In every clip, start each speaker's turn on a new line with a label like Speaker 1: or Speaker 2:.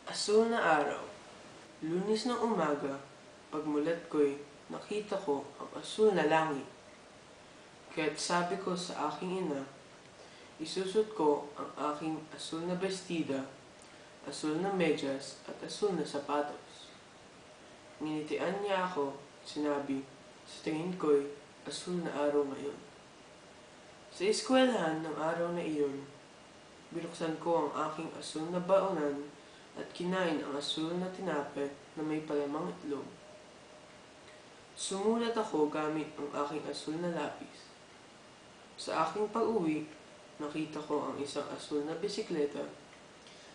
Speaker 1: Asul na araw. Lunes ng umaga, pagmulat ko'y nakita ko ang asul na langit. Kaya't sabi ko sa aking ina, isusot ko ang aking asul na bestida, asul na medyas at asul na sapatos. Nginitian niya ako at sinabi, sa tingin ko'y asul na araw ngayon. Sa eskwelahan ng araw na iyon, binuksan ko ang aking asul na baonan at kinain ang asul na tinapay na may palamang itlog. Sumulat ako gamit ang aking asul na lapis. Sa aking pag-uwi, nakita ko ang isang asul na bisikleta,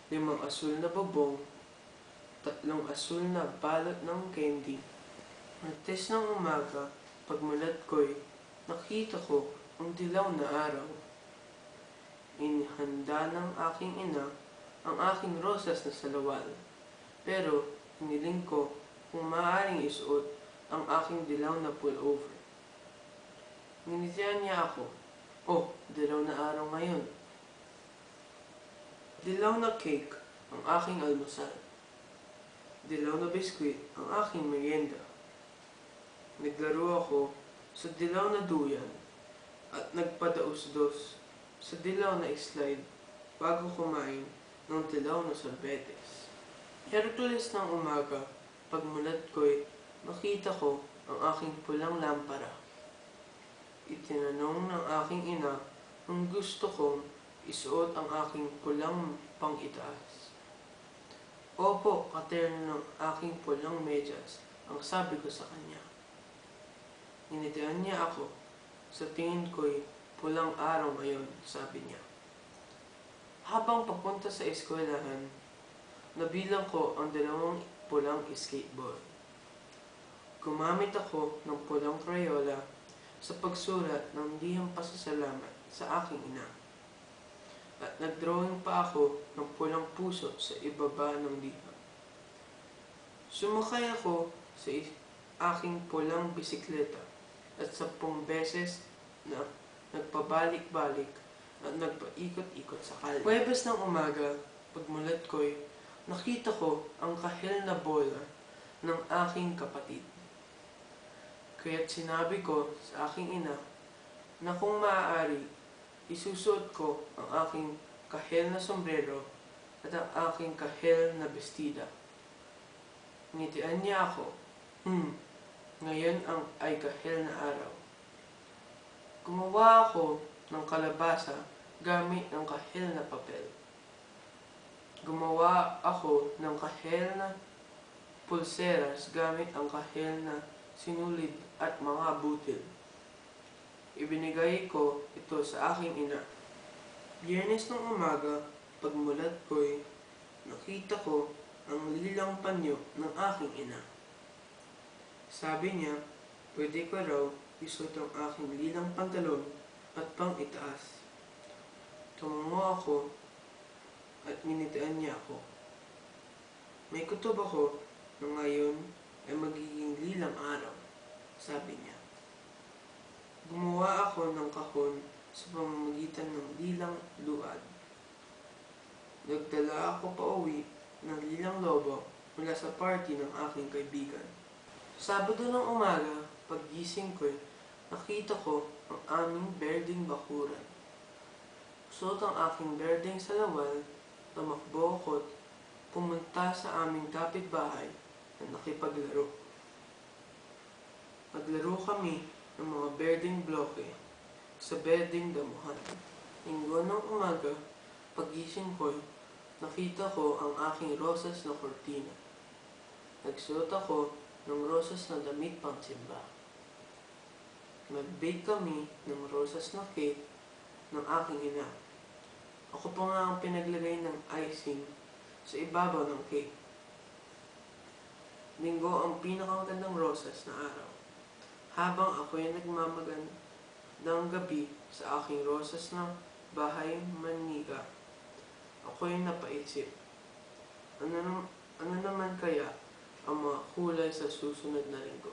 Speaker 1: 5 asul na bubong, 3 asul na balot ng candy. Martes ng umaga, pagmulat ko'y nakita ko ang dilaw na araw. Inihanda ng aking ina ang aking rosas na salawal, pero hiniling ko kung maaaring isuot ang aking dilaw na pullover. Nginitian niya ako, "Oh, dilaw na araw ngayon." Dilaw na cake ang aking almusal. Dilaw na biskwit ang aking merienda. Naglaro ako sa dilaw na duyan at nagpadaos-dos sa dilaw na slide bago kumain ng dilaw na sorbetes. Herkules ng umaga, pagmulat ko'y nakita ko ang aking pulang lampara. Itinanong ng aking ina kung gusto kong isuot ang aking pulang pang-itaas. "Opo, katerno ng aking pulang medyas," ang sabi ko sa kanya. Initian niya ako. Sa tingin ko'y pulang araw ngayon, sabi niya. Habang papunta sa eskwelahan, nabilang ko ang 2 pulang skateboard. Gumamit ako ng pulang Crayola sa pagsulat ng liham pasasalamat sa aking ina. At nagdrawing pa ako ng pulang puso sa ibaba ng liham. Sumakay ako sa aking pulang bisikleta at 10 beses na nagpabalik-balik at nagpaikot-ikot sa kalye. Huwebes ng umaga, pagmulat ko'y nakita ko ang kahil na bola ng aking kapatid. Kaya't sinabi ko sa aking ina na kung maaari, isusuot ko ang aking kahil na sombrero at ang aking kahil na bestida. Ngitian niya ako, ngayon ay kahil na araw. Gumawa ako ng kalabasa gamit ng kahil na papel. Gumawa ako ng kahil na pulseras gamit ang kahil na sinulid at mga butil. Ibinigay ko ito sa aking ina. Biyernes ng umaga, pagmulat ko'y nakita ko ang lilang panyo ng aking ina. Sabi niya, pwede ko raw isuot ang aking lilang pantalon at pang-itaas. Tumango ako at nginitian niya ako. May kutob ako na ngayon ay magiging lilang araw, sabi niya. Gumawa ako ng kahon sa pamamagitan ng lilang luad. Nagdala ako pa uwi ng lilang lobo mula sa party ng aking kaibigan. Sabado ng umaga, paggising ko'y nakita ko ang aming berdeng bakuran. Suot ang aking berdeng salawal, tumakbo ako't pumunta sa aming kapitbahay na nakipaglaro. Naglaro kami ng mga berdeng bloke sa berdeng damuhan. Linggo ng umaga, paggising ko'y nakita ko ang aking rosas na kortina. Nagsuot ako ng rosas na damit pang simba. Nag-bake kami ng rosas na cake ng aking ina. Ako pa nga ang pinaglagay ng icing sa ibabaw ng cake. Linggo ang pinakamagandang rosas na araw. Habang ako'y nagmamagandang gabi sa aking rosas na bahay Maniga, ako'y napaisip, ano naman kaya ang mga kulay sa susunod na linggo?